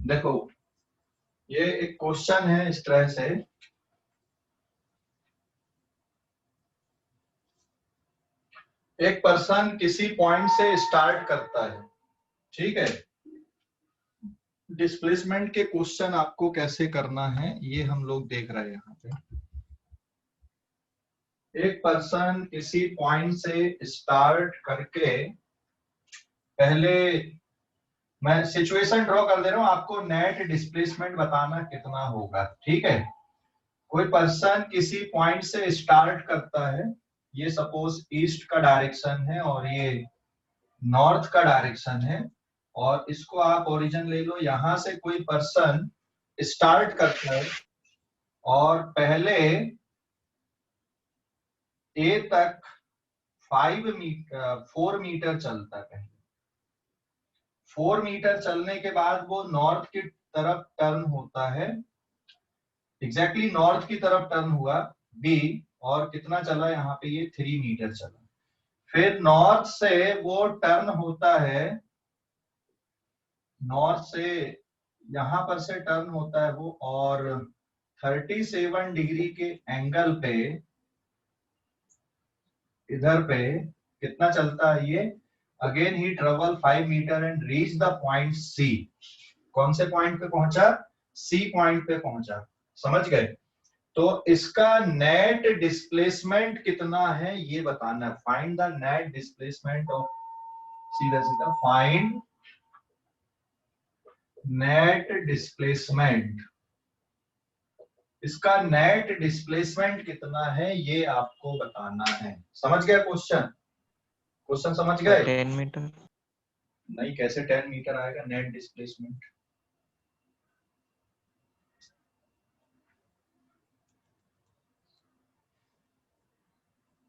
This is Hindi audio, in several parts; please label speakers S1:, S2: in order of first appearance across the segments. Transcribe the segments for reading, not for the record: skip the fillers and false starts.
S1: देखो, ये एक क्वेश्चन है इस तरह से। एक पर्सन किसी पॉइंट से स्टार्ट करता है, ठीक है। डिस्प्लेसमेंट के क्वेश्चन आपको कैसे करना है ये हम लोग देख रहे हैं यहाँ पे। एक पर्सन किसी पॉइंट से स्टार्ट करके, पहले मैं सिचुएशन ड्रॉ कर दे रहा हूं, आपको नेट डिस्प्लेसमेंट बताना कितना होगा, ठीक है। कोई पर्सन किसी पॉइंट से स्टार्ट करता है, ये सपोज ईस्ट का डायरेक्शन है और ये नॉर्थ का डायरेक्शन है, और इसको आप ओरिजिन ले लो। यहां से कोई पर्सन स्टार्ट करता है और पहले ए तक 4 मीटर चलता है। 4 मीटर चलने के बाद वो नॉर्थ की तरफ टर्न होता है, एग्जैक्टली नॉर्थ की तरफ टर्न हुआ बी, और कितना चला यहाँ पे, ये 3 मीटर चला। फिर नॉर्थ से वो टर्न होता है, नॉर्थ से यहां पर से टर्न होता है वो, और 37 डिग्री के एंगल पे इधर पे कितना चलता है ये, अगेन ही travel 5 metre and reach the point C. कौन से पॉइंट पे पहुंचा, सी पॉइंट पे पहुंचा, समझ गए। तो इसका नेट डिस्प्लेसमेंट कितना है ये बताना है। Find the net displacement of, सीधा सीधा फाइंड नेट डिस्प्लेसमेंट। इसका नेट डिस्प्लेसमेंट कितना है ये आपको बताना है। समझ गए क्वेश्चन, क्वेश्चन समझ गए।
S2: 10 मीटर।
S1: नहीं, कैसे 10 मीटर आएगा नेट डिस्प्लेसमेंट।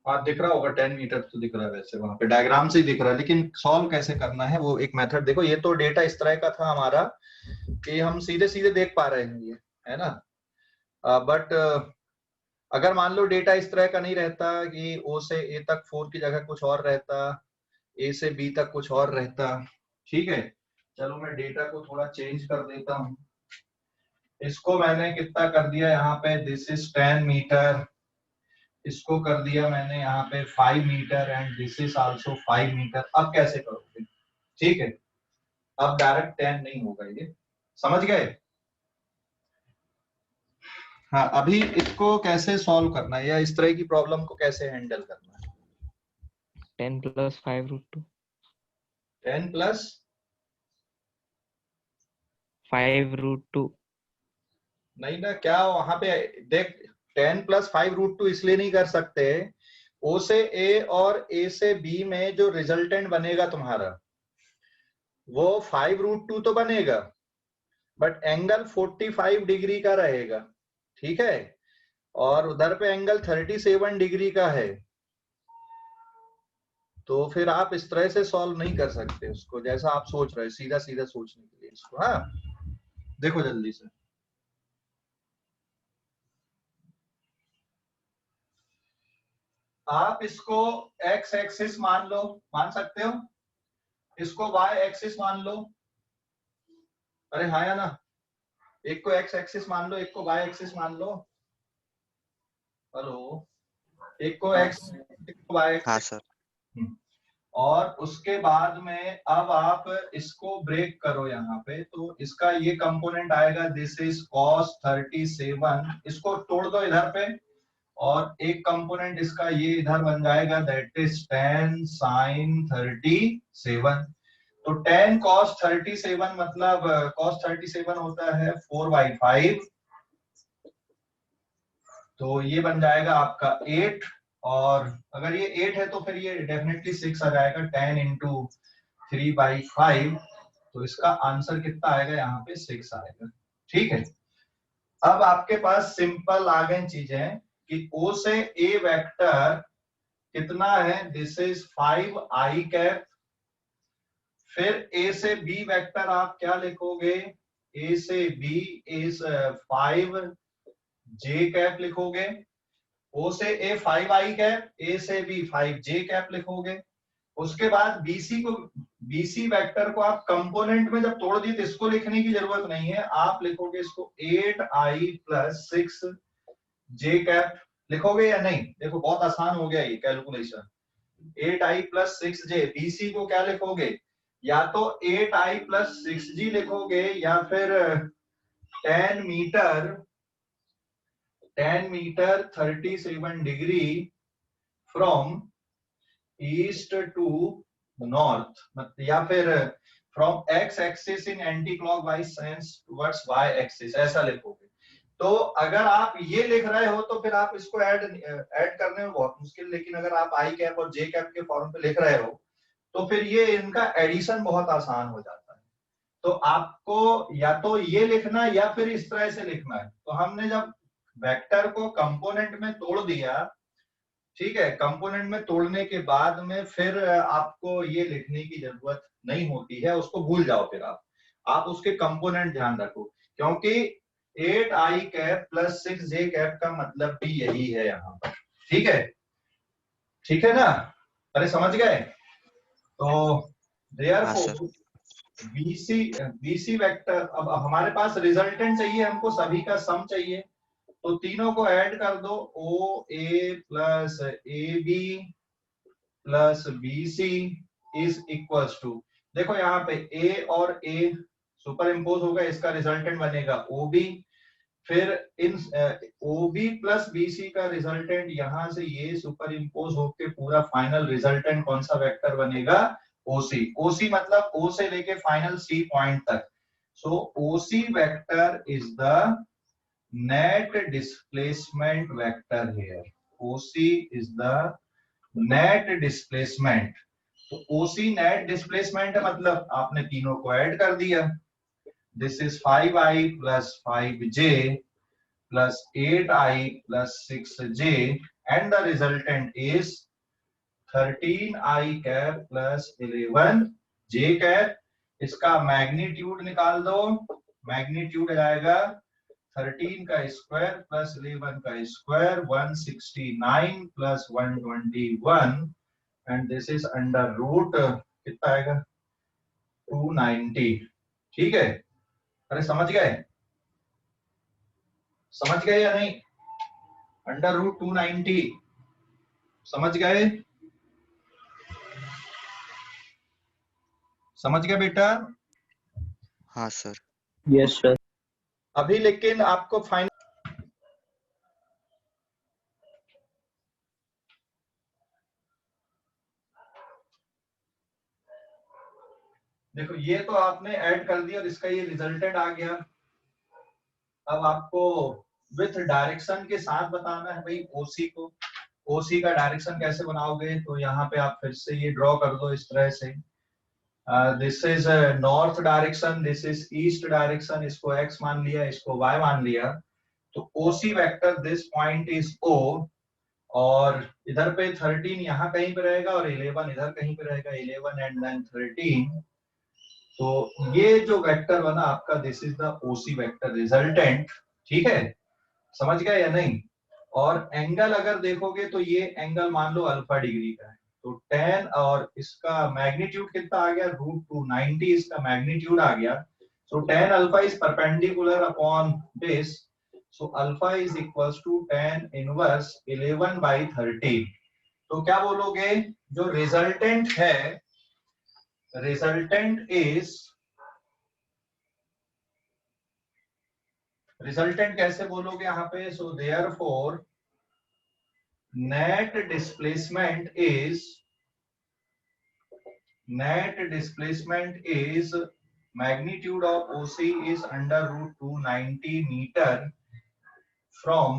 S1: दिख रहा होगा 10 मीटर तो दिख रहा है, वैसे वहां पे डायग्राम से ही दिख रहा है, लेकिन सॉल्व कैसे करना है वो एक मेथड देखो। ये तो डेटा इस तरह का था हमारा कि हम सीधे सीधे देख पा रहे हैं, ये है ना। बट अगर मान लो डेटा इस तरह का नहीं रहता कि ओ से ए तक 4 की जगह कुछ और रहता, ए से बी तक कुछ और रहता, ठीक है। चलो मैं डेटा को थोड़ा चेंज कर देता हूँ। इसको मैंने कितना कर दिया यहाँ पे, दिस इज 10 मीटर। इसको कर दिया मैंने यहाँ पे 5 metre and this is also 5 metre. अब कैसे करोगे, ठीक है। अब डायरेक्ट 10 नहीं होगा ये, समझ गए। हाँ, अभी इसको कैसे सॉल्व करना है या इस तरह की प्रॉब्लम को कैसे हैंडल करना है।
S2: 10 + 5√2।
S1: 10 प्लस
S2: 5√2।
S1: नहीं ना, क्या वहां पे देख, 10 + 5√2 इसलिए नहीं कर सकते, ओ से ए और ए से बी में जो रिजल्टेंट बनेगा तुम्हारा वो 5√2 तो बनेगा, बट एंगल 45 डिग्री का रहेगा, ठीक है। और उधर पे एंगल 37 डिग्री का है। तो फिर आप इस तरह से सॉल्व नहीं कर सकते उसको जैसा आप सोच रहे हैं, सीधा सीधा सोचने के लिए इसको। हाँ, देखो जल्दी से। आप इसको एक्स एक्सिस मान लो, मान सकते हो। इसको वाई एक्सिस मान लो। अरे हाँ या ना, एक को एक्स एक्सिस मान लो, एक को वाई एक्सिस मान लो। हेलो, एक को एक्स, एक को वाई
S3: हाँ
S1: एक्सिस।
S3: सर।
S1: और उसके बाद में अब आप इसको ब्रेक करो यहाँ पे, तो इसका ये कंपोनेंट आएगा, दिस इज cos 37। इसको तोड़ दो इधर पे, और एक कंपोनेंट इसका ये इधर बन जाएगा, दैट इज tan sin 37। तो tan cos 37 मतलब cos 37 होता है 4/5। तो ये बन जाएगा आपका 8, और अगर ये 8 है तो फिर ये डेफिनेटली 6 आ जाएगा, 10 × 3/5। तो इसका आंसर कितना आएगा, यहाँ पे 6 आएगा, ठीक है। अब आपके पास सिंपल आ गई चीजें कि ओ से ए वेक्टर कितना है, दिस इज 5i कैप। फिर ए से बी वेक्टर आप क्या लिखोगे, ए से बी इज 5j कैप लिखोगे। ओ से ए 5i कैप, ए से बी 5j कैप लिखोगे। उसके बाद बीसी वेक्टर को आप कंपोनेंट में जब तोड़ दिए तो इसको लिखने की जरूरत नहीं है, आप लिखोगे इसको 8i प्लस 6j कैप लिखोगे या नहीं? देखो बहुत आसान हो गया ये calculation. 8i plus 6j, BC को क्या लिखोगे? या तो 8i प्लस 6g लिखोगे या फिर 10 metre 37 degree from east to north, या फिर from x axis in anti clockwise sense towards y axis, ऐसा लिखोगे। तो अगर आप ये लिख रहे हो तो फिर आप इसको ऐड करने में बहुत मुश्किल, लेकिन अगर आप आई कैप और जे कैप के फॉर्म पे लिख रहे हो तो फिर ये इनका एडिशन बहुत आसान हो जाता है। तो आपको या तो ये लिखना या फिर इस तरह से लिखना है। तो हमने जब वेक्टर को कंपोनेंट में तोड़ दिया, ठीक है, कंपोनेंट में तोड़ने के बाद में फिर आपको ये लिखने की जरूरत नहीं होती है, उसको भूल जाओ। फिर आप उसके कंपोनेंट ध्यान रखो, क्योंकि 8i cap plus 6j cap का मतलब भी यही है यहाँ पर। ठीक है, ठीक है ना? अरे समझ गए? तो देयरफॉर बीसी वेक्टर, अब हमारे पास रिजल्टेंट चाहिए, हमको सभी का सम चाहिए, तो तीनों को ऐड कर दो, O A plus A B plus B C is equals to, देखो यहाँ पे ए और ए सुपर इम्पोज होगा, इसका रिजल्टेंट बनेगा ओ बी, फिर in O B plus B C का रिजल्टेंट यहां से ये सुपर इम्पोज होके पूरा फाइनल रिजल्टेंट कौन सा वेक्टर बनेगा? ओसी। ओसी मतलब ओ से लेके फाइनल सी पॉइंट तक। So OC vector is the net displacement vector here. OC is the net displacement. तो OC net displacement है, मतलब आपने तीनों को ऐड कर दिया। This is 5i plus 5j plus 8i plus 6j and the resultant is 13i cap plus 11j cap। इसका मैग्नीट्यूड निकाल दो, मैग्नीट्यूड आएगा 13 का स्क्वायर प्लस 11 का square 169 plus 121 and this is under root कितना आएगा? 290। ठीक है, अरे समझ गए? समझ गए या नहीं? अंडर रूट 290 समझ गए? समझ गए बेटा?
S3: हाँ सर।
S4: Yes sir.
S1: अभी लेकिन आपको फाइनल देखो, ये तो आपने ऐड कर दिया और इसका ये रिजल्टेंट आ गया। अब आपको विथ डायरेक्शन के साथ बताना है भाई ओसी को। ओसी का डायरेक्शन कैसे बनाओगे? तो यहाँ पे आप फिर से ये ड्रॉ कर दो इस तरह से। This is north direction, this is east direction, इसको एक्स मान लिया, इसको वाई मान लिया। तो ओसी वेक्टर दिस पॉइंट इज ओ, और इधर पे 13 यहाँ कहीं पे रहेगा और 11 इधर कहीं पे रहेगा, 11 एंड देन 13। तो ये जो वेक्टर बना आपका, this is the OC vector resultant. ठीक है, समझ गए या नहीं? और एंगल अगर देखोगे तो ये एंगल मान लो अल्फा डिग्री का है, तो 10 और इसका मैग्नीट्यूड कितना आ गया? रूट 290 इसका मैग्नीट्यूड आ गया। So 10 alpha is perpendicular upon this, so alpha is equals to 10 inverse 11/13। तो क्या बोलोगे? जो रिजल्टेंट है, रिजल्टेंट कैसे बोलोगे यहाँ पे? So therefore net displacement is magnitude of OC is under root 290 meter from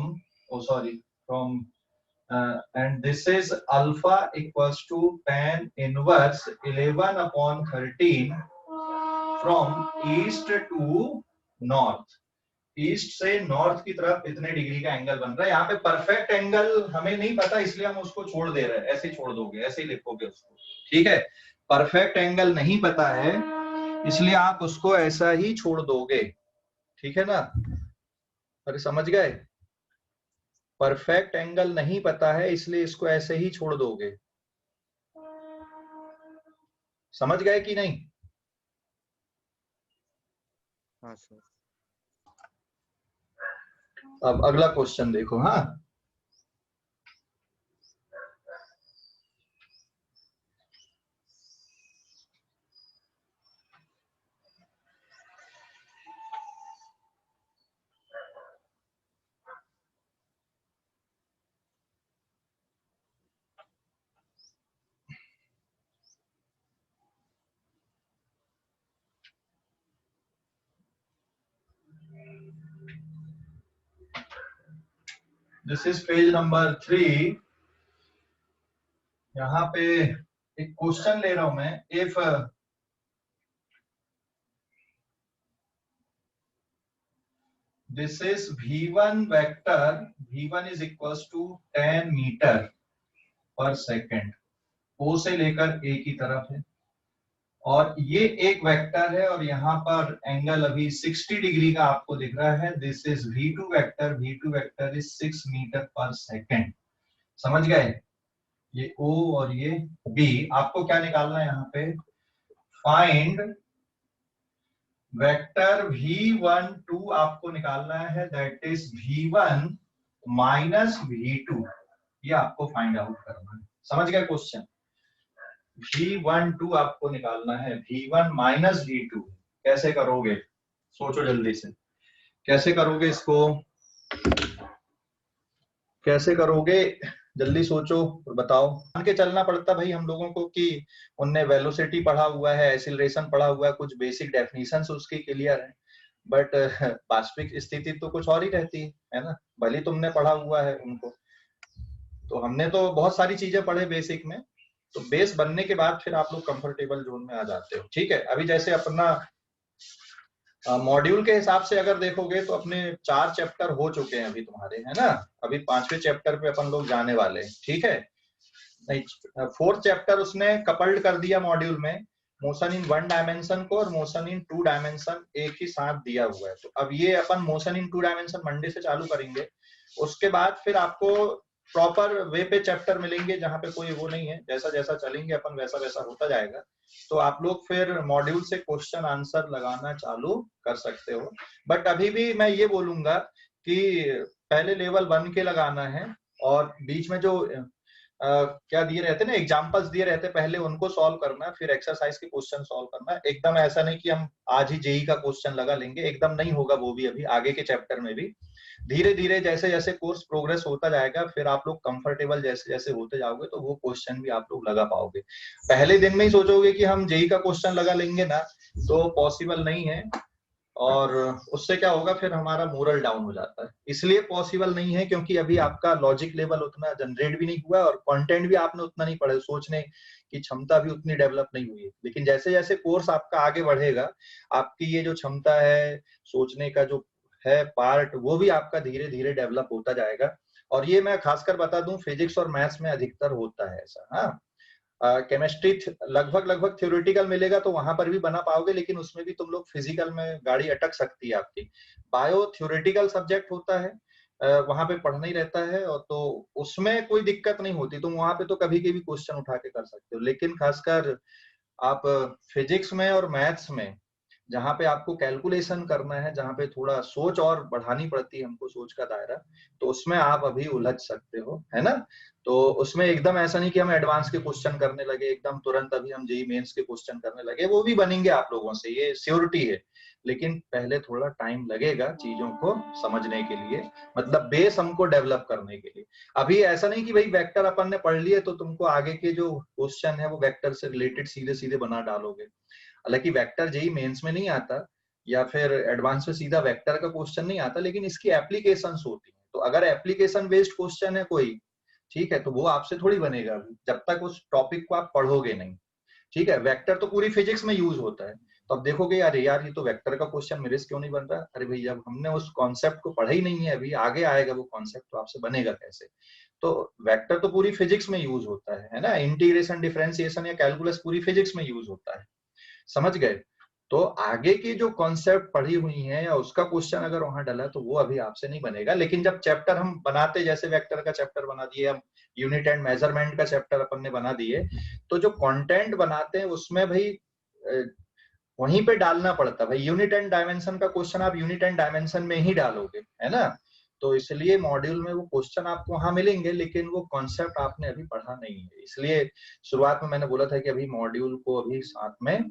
S1: and this is alpha equals to 10 inverse 11/13 from east to north। East से नॉर्थ की तरफ इतने डिग्री का एंगल बन रहा है। यहाँ पे परफेक्ट एंगल हमें नहीं पता, इसलिए हम उसको छोड़ दे रहे हैं, ऐसे ही छोड़ दोगे, ऐसे ही लिखोगे उसको। ठीक है, परफेक्ट एंगल नहीं पता है इसलिए आप उसको ऐसा ही छोड़ दोगे। ठीक है ना? अरे समझ गए? परफेक्ट एंगल नहीं पता है इसलिए इसको ऐसे ही छोड़ दोगे। समझ गए कि नहीं?
S3: हाँ सर।
S1: अब अगला क्वेश्चन देखो। हाँ, दिस इज पेज नंबर 3। यहाँ पे एक क्वेश्चन ले रहा हूं मैं। If this is v1 vector, v1 is equals to 10 metre per second, O से लेकर A की तरफ है, और ये एक वेक्टर है और यहाँ पर एंगल अभी 60 डिग्री का आपको दिख रहा है। This is v2 vector, v2 vector is 6 metre per second. समझ गए? ये O और ये B। आपको क्या निकालना है यहाँ पे? फाइंड वेक्टर v12 आपको निकालना है, that is v1 minus v2। ये आपको फाइंड आउट करना है। समझ गए क्वेश्चन? v12 आपको निकालना है, v1 माइनस v2। कैसे करोगे? सोचो जल्दी से, कैसे करोगे इसको? कैसे करोगे? जल्दी सोचो और बताओ। मान के चलना पड़ता भाई हम लोगों को कि उनने वेलोसिटी पढ़ा हुआ है, एक्सीलरेशन पढ़ा हुआ है, कुछ बेसिक डेफिनेशंस उसकी क्लियर है, बट वास्तविक स्थिति तो कुछ और ही रहती है ना? भले तुमने पढ़ा हुआ है उनको, तो हमने तो बहुत सारी चीजें पढ़े बेसिक में। तो बेस बनने के बाद फिर आप लोग कंफर्टेबल जोन में आ जाते हो। ठीक है, अभी जैसे अपना मॉड्यूल के हिसाब से अगर देखोगे तो अपने 4 चैप्टर हो चुके हैं अभी तुम्हारे, है ना? अभी 5वें चैप्टर पे अपन लोग जाने वाले हैं। ठीक है, नहीं, 4th चैप्टर उसने कपल्ड कर दिया मॉड्यूल में, मोशन इन 1 डायमेंशन को और मोशन इन 2 डायमेंशन एक ही साथ दिया हुआ है। तो अब ये अपन मोशन इन 2 डायमेंशन मंडे से चालू करेंगे। उसके बाद फिर आपको प्रॉपर वे पे चैप्टर मिलेंगे जहां पे कोई वो नहीं है, जैसा जैसा चलेंगे अपन वैसा वैसा होता जाएगा। तो आप लोग फिर मॉड्यूल से क्वेश्चन आंसर लगाना चालू कर सकते हो। बट अभी भी मैं ये बोलूंगा कि पहले लेवल 1 के लगाना है, और बीच में जो क्या दिए रहते ना, एग्जांपल्स दिए रहते, पहले उनको सॉल्व करना, फिर एक्सरसाइज के क्वेश्चन सॉल्व करना। एकदम ऐसा नहीं कि हम आज ही जेई का क्वेश्चन लगा लेंगे, एकदम नहीं होगा वो भी। अभी आगे के चैप्टर में भी धीरे धीरे जैसे जैसे कोर्स प्रोग्रेस होता जाएगा, फिर आप लोग कंफर्टेबल जैसे जैसे होते जाओगे तो वो क्वेश्चन भी आप लोग लगा पाओगे। पहले दिन में ही सोचोगे कि हम जेई का क्वेश्चन लगा लेंगे ना, तो पॉसिबल नहीं है, और उससे क्या होगा, फिर हमारा मोरल डाउन हो जाता है। इसलिए पॉसिबल नहीं है क्योंकि अभी आपका लॉजिक लेवल उतना जनरेट भी नहीं हुआ और कंटेंट भी आपने उतना नहीं पढ़ा, सोचने की क्षमता भी उतनी डेवलप नहीं हुई है। लेकिन जैसे जैसे कोर्स आपका आगे बढ़ेगा, आपकी ये जो क्षमता है सोचने का जो है पार्ट, वो भी आपका धीरे धीरे डेवलप होता जाएगा। और ये मैं खासकर बता दूं, फिजिक्स और मैथ्स में अधिकतर होता है ऐसा। हाँ, केमिस्ट्री लगभग थ्योरेटिकल मिलेगा तो वहां पर भी बना पाओगे, लेकिन उसमें भी तुम लोग फिजिकल में गाड़ी अटक सकती है आपकी। बायो थ्योरेटिकल सब्जेक्ट होता है, वहां पे पढ़ना ही रहता है, और तो उसमें कोई दिक्कत नहीं होती, तुम वहां पे तो कभी भी क्वेश्चन उठा के कर सकते हो। लेकिन खासकर आप फिजिक्स में और मैथ्स में, जहां पे आपको कैलकुलेशन करना है, जहां पे थोड़ा सोच और बढ़ानी पड़ती है हमको, सोच का दायरा, तो उसमें आप अभी उलझ सकते हो, है ना? तो उसमें एकदम ऐसा नहीं कि हम एडवांस के क्वेश्चन करने लगे, एकदम तुरंत अभी हम जेई मेंस के क्वेश्चन करने लगे, वो भी बनेंगे आप लोगों से, ये श्योरिटी है। लेकिन पहले थोड़ा टाइम लगेगा चीजों को समझने के लिए, मतलब बेस हमको डेवलप करने के लिए। अभी ऐसा नहीं कि भाई वेक्टर अपन ने पढ़ लिए तो तुमको आगे के जो क्वेश्चन है वो वेक्टर से रिलेटेड सीधे सीधे बना डालोगे। हालांकि वेक्टर जेई मेंस में नहीं आता, या फिर एडवांस में सीधा वेक्टर का क्वेश्चन नहीं आता, लेकिन इसकी एप्लीकेशंस होती है। तो अगर एप्लीकेशन बेस्ड क्वेश्चन है कोई, ठीक है, तो वो आपसे थोड़ी बनेगा जब तक उस टॉपिक को आप पढ़ोगे नहीं। ठीक है, वेक्टर तो पूरी फिजिक्स में यूज होता है। तो अब देखोगे अरे यार ये तो वेक्टर का क्वेश्चन मेरे से क्यों नहीं बन रहा? अरे भाई जब हमने उस कॉन्सेप्ट को पढ़ा ही नहीं है, अभी आगे आएगा वो कॉन्सेप्ट, तो आपसे बनेगा कैसे? तो वेक्टर तो पूरी फिजिक्स में यूज होता है ना? इंटीग्रेशन, डिफरेंशिएशन या कैलकुलस पूरी फिजिक्स में यूज होता है। समझ गए? तो आगे की जो कॉन्सेप्ट पढ़ी हुई है या उसका क्वेश्चन अगर वहां डला तो वो अभी आपसे नहीं बनेगा, लेकिन जब चैप्टर हम बनाते, जैसे वेक्टर का चैप्टर बना दिए हम, यूनिट एंड मेजरमेंट का चैप्टर अपन ने बना दिए, तो जो कंटेंट बनाते हैं उसमें भाई वहीं पे डालना पड़ता है भाई। यूनिट एंड डायमेंशन का क्वेश्चन आप यूनिट एंड डायमेंशन में ही डालोगे, है ना। तो इसलिए मॉड्यूल में वो क्वेश्चन आपको वहां मिलेंगे, लेकिन वो कॉन्सेप्ट आपने अभी पढ़ा नहीं है। इसलिए शुरुआत में मैंने बोला था कि अभी मॉड्यूल को अभी साथ में,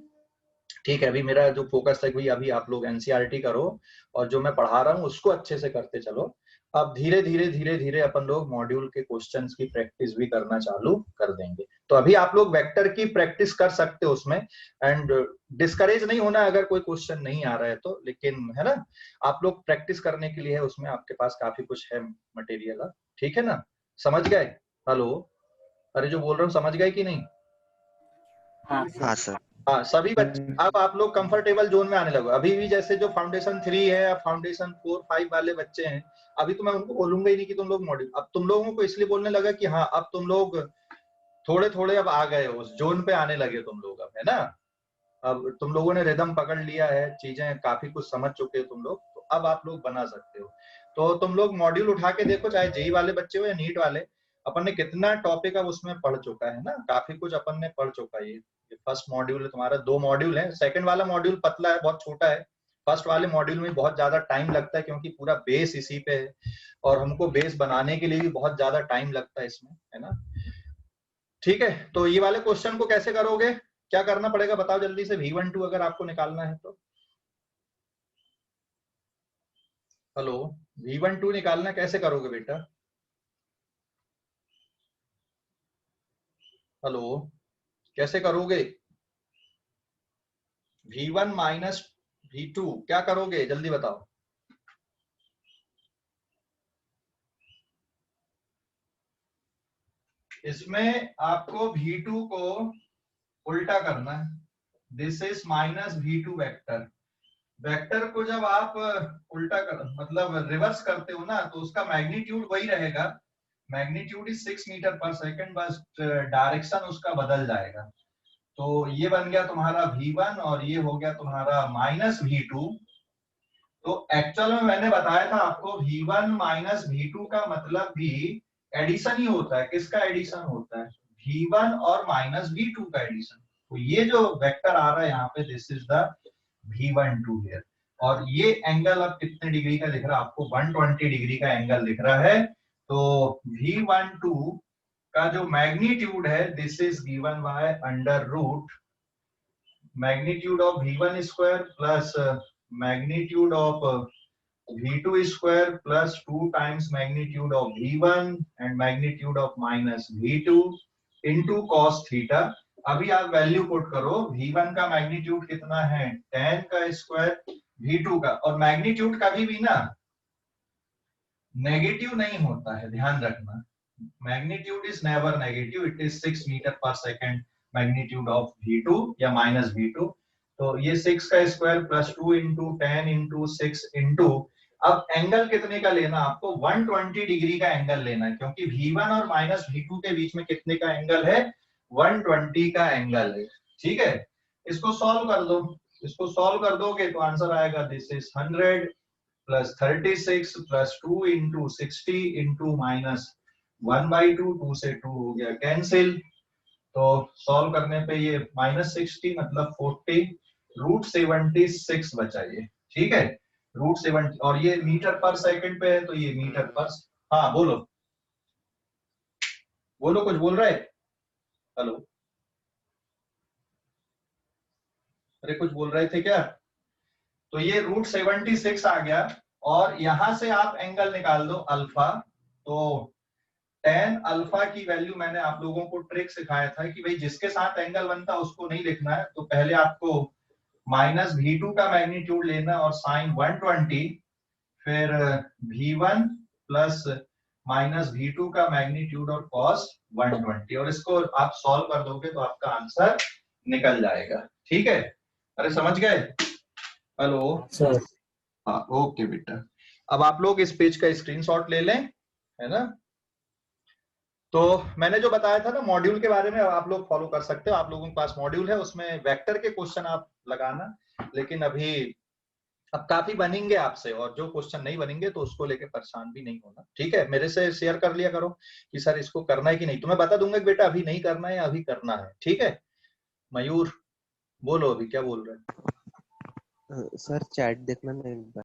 S1: ठीक है, अभी मेरा जो फोकस है भाई अभी आप लोग एनसीईआरटी करो और जो मैं पढ़ा रहा हूँ उसको अच्छे से करते चलो। अब धीरे धीरे अपन लोग मॉड्यूल के क्वेश्चंस की प्रैक्टिस भी करना चालू कर देंगे। तो अभी आप लोग वेक्टर की प्रैक्टिस कर सकते हो उसमें, एंड डिस्करेज नहीं होना अगर कोई क्वेश्चन नहीं आ रहा है तो, लेकिन है ना, आप लोग प्रैक्टिस करने के लिए है उसमें आपके पास काफी कुछ है मटेरियल। ठीक है ना, समझ गए? हेलो, अरे जो बोल रहा हूँ समझ गए कि नहीं?
S3: हाँ सर।
S1: हाँ सभी बच्चे अब आप लोग कंफर्टेबल जोन में आने लगो। अभी भी जैसे जो फाउंडेशन 3 है या फाउंडेशन 4, 5 वाले बच्चे हैं, अभी तो मैं उनको बोलूंगा ही नहीं कि तुम लोग मॉड्यूल, अब तुम लोगों को इसलिए बोलने लगा कि हाँ अब तुम लोग थोड़े थोड़े अब आ गए हो, उस जोन पे आने लगे तुम लोग अब, है ना। अब तुम लोगों ने रिदम पकड़ लिया है, चीजें काफी कुछ समझ चुके हो तुम लोग, तो अब आप लोग बना सकते हो। तो तुम लोग मॉड्यूल उठा के देखो, चाहे जेई वाले बच्चे हो या नीट वाले, अपन ने कितना टॉपिक अब उसमें पढ़ चुका है ना, काफी कुछ अपन ने पढ़ चुका है। ये फर्स्ट मॉड्यूल है तुम्हारा, 2 मॉड्यूल है, सेकंड वाला मॉड्यूल पतला है, बहुत छोटा है। फर्स्ट वाले मॉड्यूल में बहुत ज्यादा टाइम लगता है क्योंकि पूरा बेस इसी पे है, और हमको बेस बनाने के लिए भी बहुत ज्यादा टाइम लगता है इसमें, है ना। ठीक है, तो ये वाले क्वेश्चन को कैसे करोगे, क्या करना पड़ेगा बताओ जल्दी से। V12 अगर आपको निकालना है तो, हेलो, V12 निकालना कैसे करोगे बेटा? हेलो, कैसे करोगे? V1 माइनस V2 क्या करोगे जल्दी बताओ। इसमें आपको V2 को उल्टा करना है। This is minus V2 vector. Vector को जब आप उल्टा कर मतलब रिवर्स करते हो ना, तो उसका मैग्नीट्यूड वही रहेगा, magnitude is 6 metre per second, बस डायरेक्शन उसका बदल जाएगा। तो ये बन गया तुम्हारा V1 और ये हो गया तुम्हारा माइनस V2। तो एक्चुअल में मैंने बताया था आपको V1 माइनस V2 का मतलब भी एडिशन ही होता है। किसका एडिशन होता है? V1 और माइनस V2 का एडिशन। तो ये जो वेक्टर आ रहा है यहाँ पे, this is the V12 here. और ये एंगल अब कितने डिग्री का दिख रहा है आपको? 120 डिग्री का एंगल दिख रहा है। तो V12 का जो मैग्नीट्यूड है, this is given by under root magnitude of V1 square plus magnitude of V2 square plus 2 times magnitude of V1 and magnitude of minus V2 into cos theta. अभी आप वैल्यू पुट करो, V1 का मैग्नीट्यूड कितना है? 10 का स्क्वायर, V2 का, और मैग्नीट्यूड कभी भी ना नेगेटिव नहीं होता है, ध्यान रखना। Magnitude is never negative, it is 6 metre per second magnitude of V2 या माइनस V2। तो ये 6 का square plus 2 into 10 into 6 into, अब एंगल कितने का लेना आपको? 120 डिग्री का एंगल लेना है, क्योंकि V1 और माइनस V2 के बीच में कितने का एंगल है? 120 का एंगल है। ठीक है, इसको सॉल्व कर दो। इसको सॉल्व कर दोगे तो आंसर आएगा this is 100 plus 36 plus 2 into 60 into minus 1/2, 2 से 2 हो गया कैंसिल। तो सॉल्व करने पे ये माइनस 60 मतलब 40, रूट 76 बचा ये। ठीक है, रूट 70, और ये मीटर पर सेकंड पे है तो ये मीटर पर। हाँ बोलो, बोलो, कुछ बोल रहे? हेलो, अरे कुछ बोल रहे थे क्या? तो ये रूट 76 आ गया, और यहां से आप एंगल निकाल दो अल्फा। तो tan अल्फा की वैल्यू मैंने आप लोगों को ट्रिक सिखाया था कि भाई जिसके साथ एंगल बनता है उसको नहीं लिखना है। तो पहले आपको माइनस V2 का मैग्नीट्यूड लेना और साइन 120, फिर V1 प्लस माइनस V2 का मैग्नीट्यूड और कॉस 120, और इसको आप सॉल्व कर दोगे तो आपका आंसर निकल जाएगा। ठीक है, अरे समझ गए? हेलो सर, हाँ ओके बेटा। अब आप लोग इस पेज का स्क्रीनशॉट ले लें, है ना। तो मैंने जो बताया था ना मॉड्यूल के बारे में, आप लोग फॉलो कर सकते हो। आप लोगों के पास मॉड्यूल है, उसमें वेक्टर के क्वेश्चन आप लगाना, लेकिन अभी अब काफी बनेंगे आपसे, और जो क्वेश्चन नहीं बनेंगे तो उसको लेके परेशान भी नहीं होना, ठीक है। मेरे से शेयर कर लिया करो कि सर इसको करना है कि नहीं, तो मैं बता दूंगा कि बेटा अभी नहीं करना है, अभी करना है, ठीक है। मयूर बोलो अभी क्या बोल रहे हैं।
S3: सर चैट देखना ना एक बार।